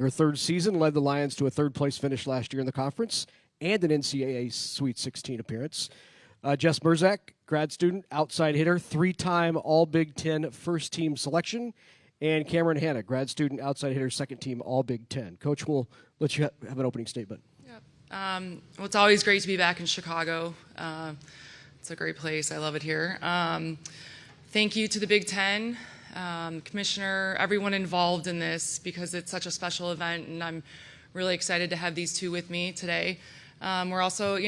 Her third season led the Lions to a third-place finish last year in the conference and an NCAA Sweet 16 appearance. Jess Mruzik, grad student, outside hitter, three-time All-Big Ten first-team selection, and Camryn Hannah, grad student, outside hitter, second-team All-Big Ten. Coach, we'll let you have an opening statement. Yep. Well, it's always great to be back in Chicago. It's a great place. I love it here. Thank you to the Big Ten, Commissioner, everyone involved in this, because it's such a special event, and I'm really excited to have these two with me today. We're also,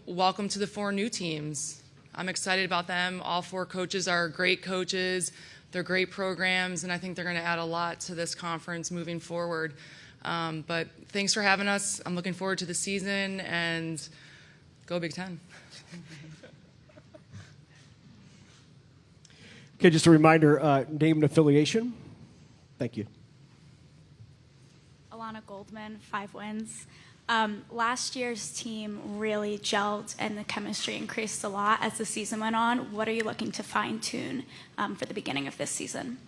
welcome to the 4 new teams. I'm excited about them. All 4 coaches are great coaches. They're great programs, and I think they're going to add a lot to this conference moving forward. But thanks for having us. I'm looking forward to the season, and go Big Ten. Okay, just a reminder, name and affiliation. Thank you. Alana Goldman, 5 wins. Last year's team really gelled and the chemistry increased a lot as the season went on. What are you looking to fine-tune for the beginning of this season?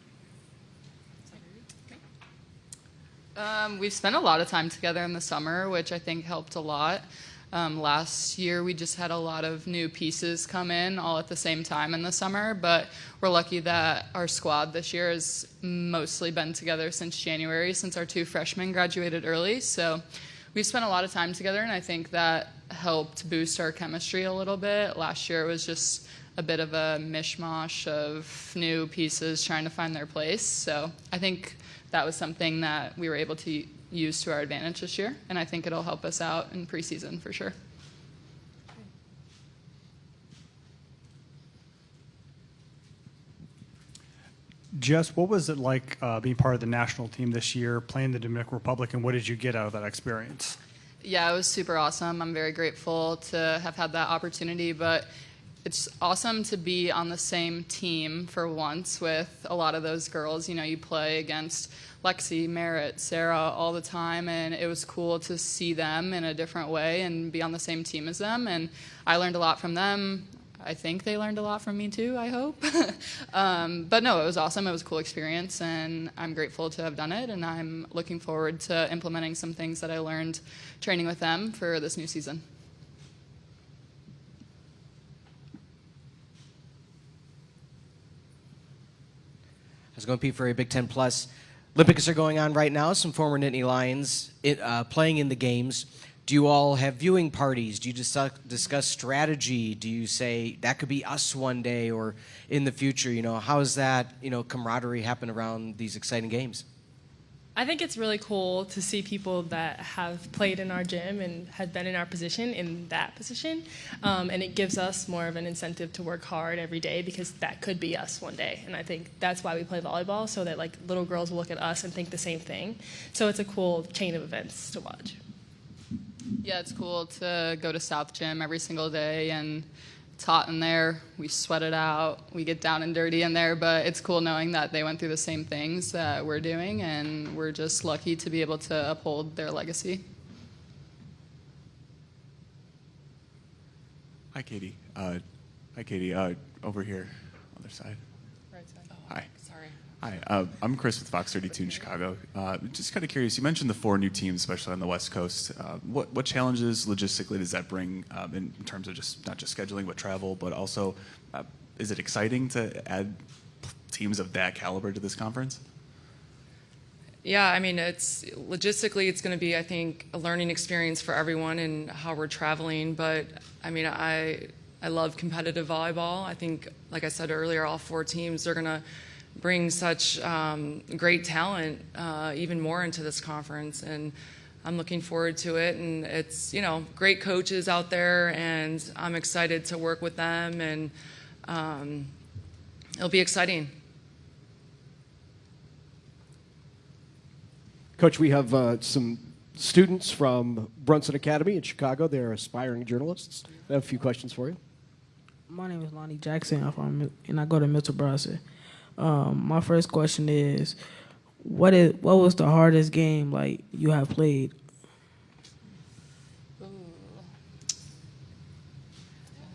We've spent a lot of time together in the summer, which I think helped a lot. Last year, we just had a lot of new pieces come in all at the same time in the summer, but we're lucky that our squad this year has mostly been together since January, since our 2 freshmen graduated early. So we've spent a lot of time together, and I think that helped boost our chemistry a little bit. Last year, it was just a bit of a mishmash of new pieces trying to find their place. So I think that was something that we were able to use to our advantage this year, and I think it'll help us out in preseason for sure. Jess, what was it like being part of the national team this year, playing the Dominican Republic, and what did you get out of that experience? Yeah, it was super awesome. I'm very grateful to have had that opportunity, but it's awesome to be on the same team for once with a lot of those girls. You play against Lexi, Merritt, Sarah all the time, and it was cool to see them in a different way and be on the same team as them. And I learned a lot from them. I think they learned a lot from me too, I hope. But no, it was awesome. It was a cool experience, and I'm grateful to have done it, and I'm looking forward to implementing some things that I learned training with them for this new season. I was going to be for a Big Ten Plus. Olympics are going on right now. Some former Nittany Lions playing in the games. Do you all have viewing parties? Do you discuss strategy? Do you say that could be us one day or in the future? How does that camaraderie happen around these exciting games? I think it's really cool to see people that have played in our gym and have been in our position in that position. And it gives us more of an incentive to work hard every day, because that could be us one day. And I think that's why we play volleyball, so that little girls will look at us and think the same thing. So it's a cool chain of events to watch. Yeah, it's cool to go to South Gym every single day, and it's hot in there. We sweat it out. We get down and dirty in there, but it's cool knowing that they went through the same things that we're doing, and we're just lucky to be able to uphold their legacy. Hi, Katie. Over here, other side. Right side. Oh, Hi. Sorry. Hi, I'm Chris with Fox 32 in Chicago. Just kind of curious, you mentioned the 4 new teams, especially on the West Coast. What challenges logistically does that bring in terms of just not just scheduling, but travel, but also is it exciting to add teams of that caliber to this conference? Yeah, I mean, logistically, it's going to be, I think, a learning experience for everyone and how we're traveling. But I mean, I love competitive volleyball. I think, like I said earlier, all 4 teams are going to bring such great talent even more into this conference, and I'm looking forward to it. And it's great coaches out there, and I'm excited to work with them, and it'll be exciting. Coach, we have some students from Brunson Academy in Chicago. They're aspiring journalists. I have a few questions for you. My name is Lonnie Jackson, and I go to Milton Brunson. My first question is, what was the hardest game you have played?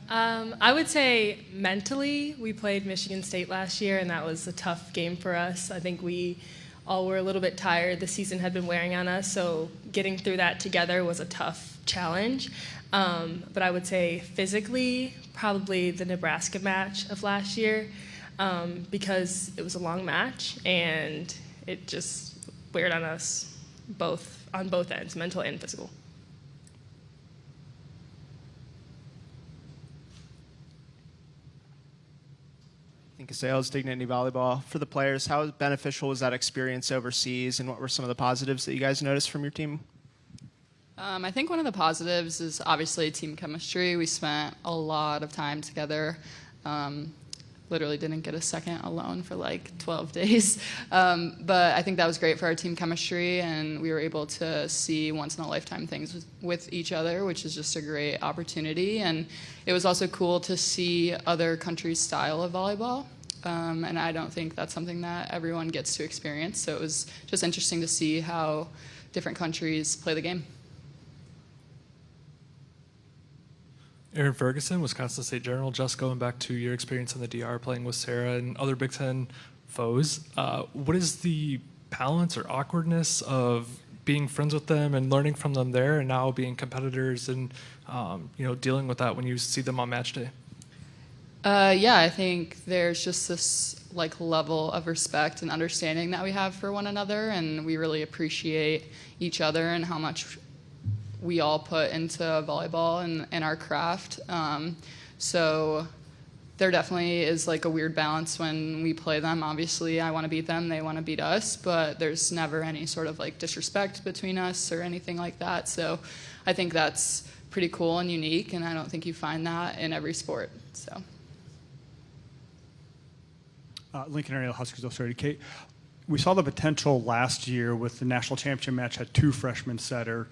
I would say mentally, we played Michigan State last year, and that was a tough game for us. I think we all were a little bit tired. The season had been wearing on us, so getting through that together was a tough challenge. But I would say physically, probably the Nebraska match of last year, because it was a long match and it just weared on us on both ends, mental and physical. I think Sales, Dignity Volleyball. For the players, how beneficial was that experience overseas, and what were some of the positives that you guys noticed from your team? I think one of the positives is obviously team chemistry. We spent a lot of time together. Literally didn't get a second alone for like 12 days. But I think that was great for our team chemistry, and we were able to see once-in-a-lifetime things with each other, which is just a great opportunity. And it was also cool to see other countries' style of volleyball. And I don't think that's something that everyone gets to experience. So it was just interesting to see how different countries play the game. Aaron Ferguson, Wisconsin State General, just going back to your experience in the DR playing with Sarah and other Big Ten foes. What is the balance or awkwardness of being friends with them and learning from them there, and now being competitors and dealing with that when you see them on match day? Yeah, I think there's just this like level of respect and understanding that we have for one another, and we really appreciate each other and how much we all put into volleyball and our craft. So there definitely is like a weird balance when we play them. Obviously, I want to beat them, they want to beat us, but there's never any sort of like disrespect between us or anything like that. So I think that's pretty cool and unique, and I don't think you find that in every sport. So. Lincoln Area Huskers Illustrated. Kate, we saw the potential last year with the national championship match had 2 freshmen setter.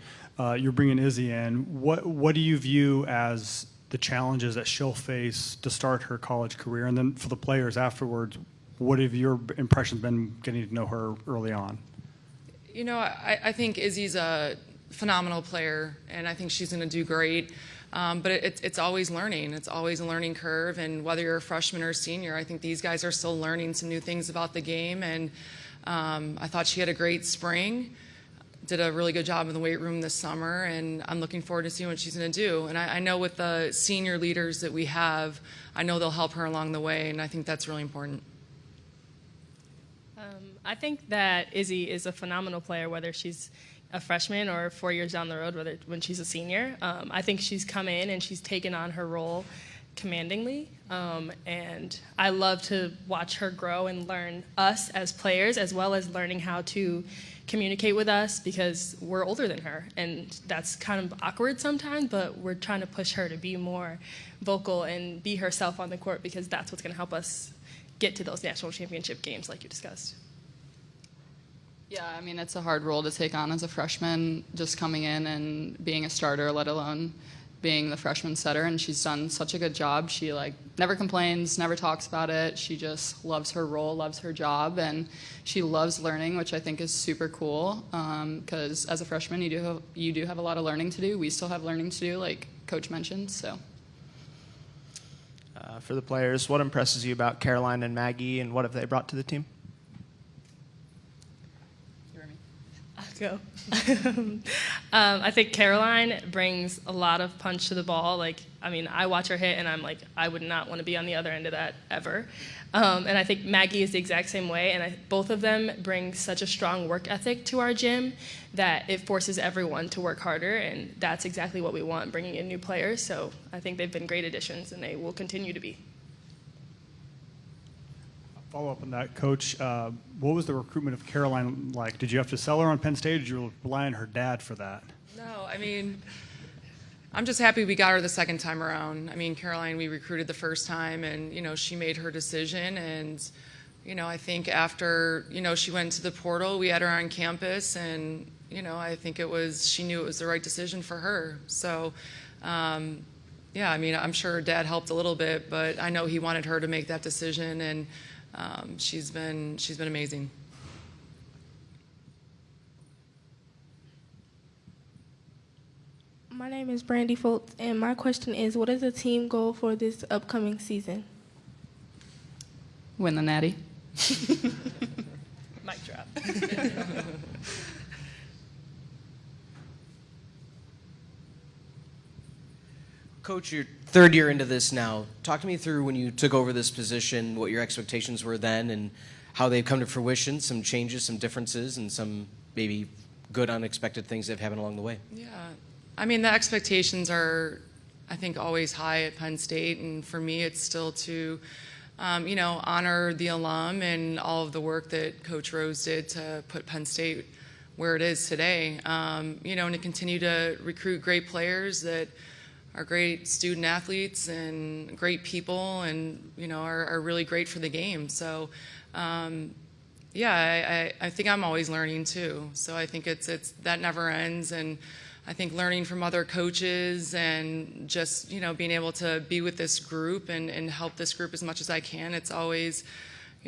You're bringing Izzy in. What do you view as the challenges that she'll face to start her college career? And then for the players afterwards, what have your impressions been getting to know her early on? You know, I think Izzy's a phenomenal player, and I think she's going to do great. But it's always learning. It's always a learning curve. And whether you're a freshman or a senior, I think these guys are still learning some new things about the game. And I thought she had a great spring. Did a really good job in the weight room this summer, and I'm looking forward to seeing what she's going to do. And I know with the senior leaders that we have, I know they'll help her along the way, and I think that's really important. I think that Izzy is a phenomenal player, whether she's a freshman or 4 years down the road, when she's a senior. I think she's come in and she's taken on her role commandingly, and I love to watch her grow and learn us as players, as well as learning how to communicate with us, because we're older than her, and that's kind of awkward sometimes, but we're trying to push her to be more vocal and be herself on the court, because that's what's going to help us get to those national championship games like you discussed. Yeah, I mean, it's a hard role to take on as a freshman, just coming in and being a starter, let alone being the freshman setter, and she's done such a good job. She never complains, never talks about it. She just loves her role, loves her job, and she loves learning, which I think is super cool, because as a freshman you do have a lot of learning to do. We still have learning to do, like Coach mentioned. So for the players, what impresses you about Caroline and Maggie, and what have they brought to the team? Go. I think Caroline brings a lot of punch to the ball. I watch her hit, and I'm like, I would not want to be on the other end of that ever. And I think Maggie is the exact same way. And both of them bring such a strong work ethic to our gym that it forces everyone to work harder. And that's exactly what we want, bringing in new players. So I think they've been great additions, and they will continue to be. Follow up on that, Coach. What was the recruitment of Caroline like? Did you have to sell her on Penn State, or did you rely on her dad for that? No, I'm just happy we got her the second time around. Caroline, we recruited the first time, and, she made her decision. And, I think after, she went to the portal, we had her on campus, and, I think she knew it was the right decision for her. So, yeah, I'm sure her dad helped a little bit, but I know he wanted her to make that decision, and she's been amazing. My name is Brandy Foltz, and my question is, what is the team goal for this upcoming season? Win the Natty. Mic drop. Coach, you're third year into this now. Talk to me through when you took over this position, what your expectations were then, and how they've come to fruition, some changes, some differences, and some maybe good unexpected things that have happened along the way. Yeah, I mean, the expectations are, I think, always high at Penn State, and for me, it's still to, honor the alum and all of the work that Coach Rose did to put Penn State where it is today, and to continue to recruit great players that are great student athletes and great people and, are really great for the game. So, I think I'm always learning too. So I think it's that never ends. And I think learning from other coaches and just, being able to be with this group and help this group as much as I can. It's always,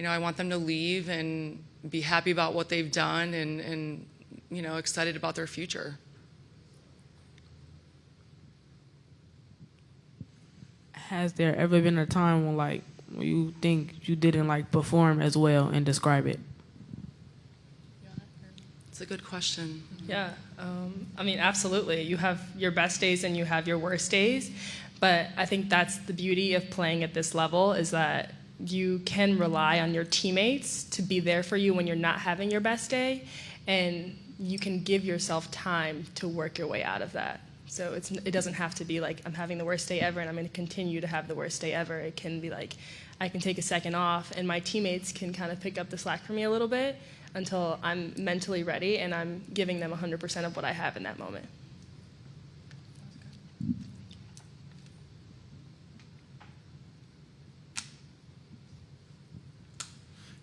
I want them to leave and be happy about what they've done and excited about their future. Has there ever been a time when you think you didn't perform as well, and describe it? It's a good question. Yeah, absolutely. You have your best days and you have your worst days, but I think that's the beauty of playing at this level, is that you can rely on your teammates to be there for you when you're not having your best day, and you can give yourself time to work your way out of that. So it doesn't have to be like I'm having the worst day ever and I'm going to continue to have the worst day ever. It can be like I can take a second off and my teammates can kind of pick up the slack for me a little bit until I'm mentally ready and I'm giving them 100% of what I have in that moment.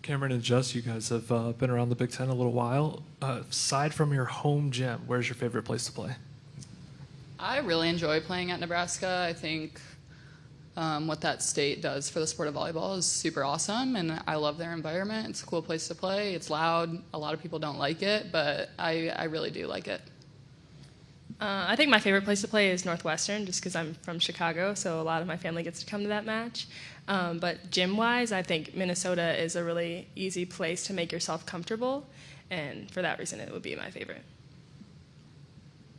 Camryn and Jess, you guys have been around the Big Ten a little while. Aside from your home gym, where's your favorite place to play? I really enjoy playing at Nebraska. I think what that state does for the sport of volleyball is super awesome, and I love their environment. It's a cool place to play. It's loud. A lot of people don't like it, but I really do like it. I think my favorite place to play is Northwestern, just because I'm from Chicago, so a lot of my family gets to come to that match. But gym-wise, I think Minnesota is a really easy place to make yourself comfortable, and for that reason, it would be my favorite.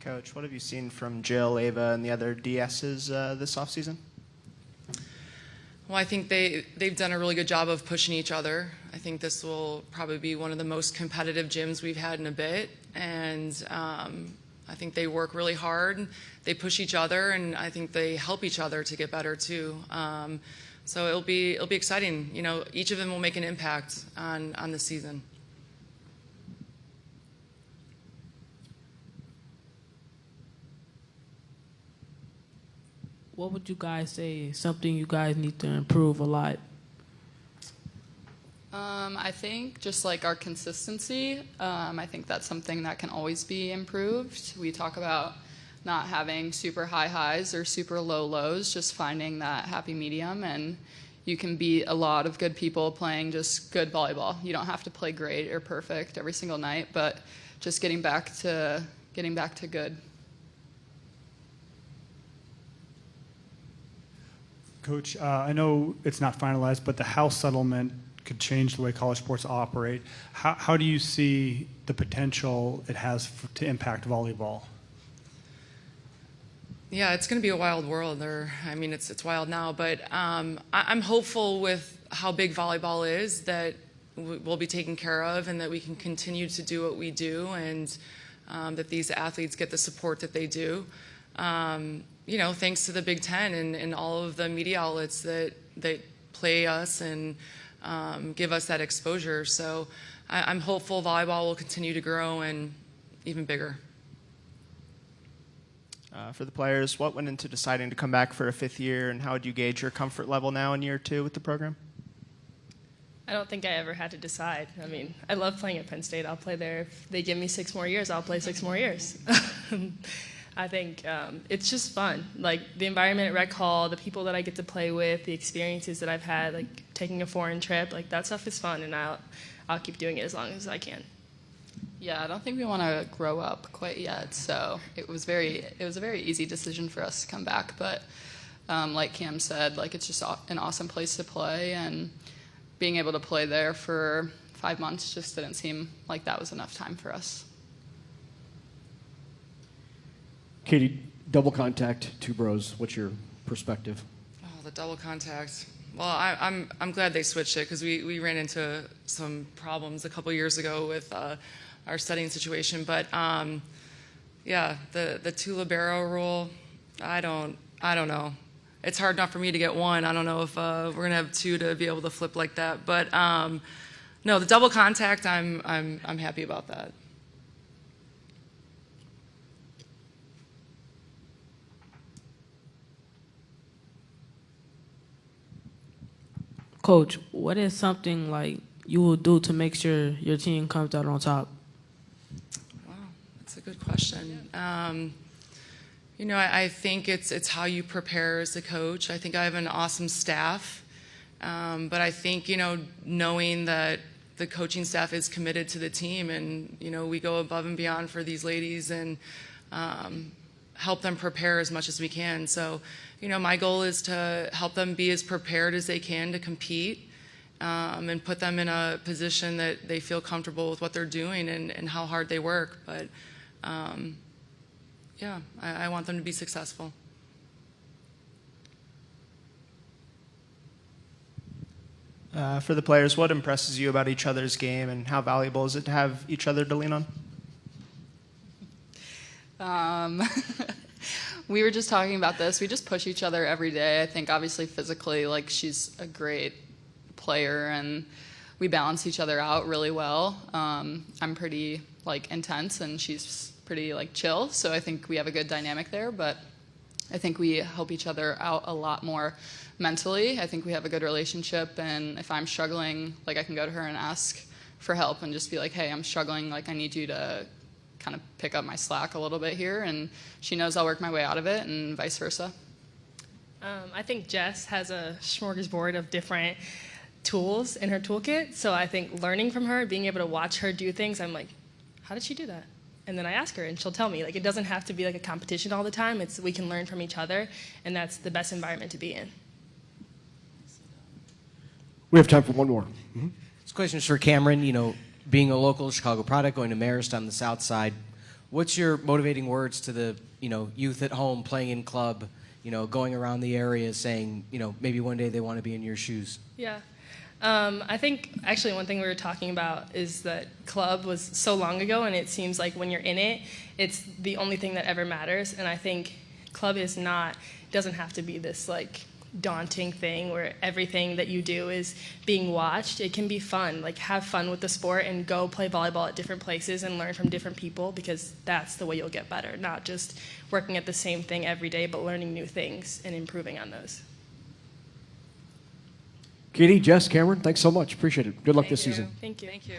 Coach, what have you seen from Jill, Ava, and the other DSs this offseason? Well, I think they've done a really good job of pushing each other. I think this will probably be one of the most competitive gyms we've had in a bit, and I think they work really hard. They push each other, and I think they help each other to get better too. So it'll be exciting. Each of them will make an impact on the season. What would you guys say is something you guys need to improve a lot? I think just like our consistency, I think that's something that can always be improved. We talk about not having super high highs or super low lows, just finding that happy medium, and you can beat a lot of good people playing just good volleyball. You don't have to play great or perfect every single night, but just getting back to good. Coach, I know it's not finalized, but the House settlement could change the way college sports operate. How do you see the potential it has to impact volleyball? Yeah, it's going to be a wild world. It's wild now, but I'm hopeful with how big volleyball is that we'll be taken care of and that we can continue to do what we do and that these athletes get the support that they do. Thanks to the Big Ten and all of the media outlets that play us and give us that exposure. So I'm hopeful volleyball will continue to grow and even bigger. For the players, what went into deciding to come back for a fifth year, and how would you gauge your comfort level now in year two with the program? I don't think I ever had to decide. I love playing at Penn State. I'll play there. If they give me 6 more years, I'll play 6 more years. I think it's just fun. Like the environment at Rec Hall, the people that I get to play with, the experiences that I've had, like taking a foreign trip, like that stuff is fun, and I'll keep doing it as long as I can. Yeah, I don't think we want to grow up quite yet, so it was a very easy decision for us to come back. But like Cam said, like it's just an awesome place to play, and being able to play there for 5 months just didn't seem like that was enough time for us. Katie, double contact, two bros. What's your perspective? Oh, the double contact. Well, I'm glad they switched it because we ran into some problems a couple years ago with our setting situation. But yeah, the two libero rule. I don't know. It's hard enough for me to get one. I don't know if we're gonna have two to be able to flip like that. But no, the double contact. I'm happy about that. Coach, what is something like you will do to make sure your team comes out on top? Wow, that's a good question. You know, I think it's how you prepare as a coach. I think I have an awesome staff, but I think, you know, knowing that the coaching staff is committed to the team and, you know, we go above and beyond for these ladies and help them prepare as much as we can. So, you know, my goal is to help them be as prepared as they can to compete and put them in a position that they feel comfortable with what they're doing and how hard they work. But yeah, I want them to be successful. For the players, what impresses you about each other's game, and how valuable is it to have each other to lean on? We were just talking about this. We just push each other every day. I think obviously physically, like, she's a great player and we balance each other out really well. I'm pretty like intense and she's pretty like chill. So I think we have a good dynamic there, but I think we help each other out a lot more mentally. I think we have a good relationship, and if I'm struggling, like, I can go to her and ask for help and just be like, hey, I'm struggling, like, I need you to kind of pick up my slack a little bit here, and she knows I'll work my way out of it, and vice versa. I think Jess has a smorgasbord of different tools in her toolkit, so I think learning from her, being able to watch her do things, I'm like, how did she do that? And then I ask her, and she'll tell me. Like, it doesn't have to be like a competition all the time. It's we can learn from each other, and that's the best environment to be in. We have time for one more. Mm-hmm. This question is for Camryn. You know, being a local Chicago product, going to Marist on the south side, what's your motivating words to the, you know, youth at home playing in club, you know, going around the area saying, you know, maybe one day they want to be in your shoes? Yeah. I think actually one thing we were talking about is that club was so long ago, and it seems like when you're in it, it's the only thing that ever matters. And I think club is not, doesn't have to be this like daunting thing where everything that you do is being watched. It can be fun, like have fun with the sport and go play volleyball at different places and learn from different people, because that's the way you'll get better, not just working at the same thing every day, but learning new things and improving on those. Katie, Jess, Camryn, thanks so much. Appreciate it. Good luck this season. Thank you. Thank you.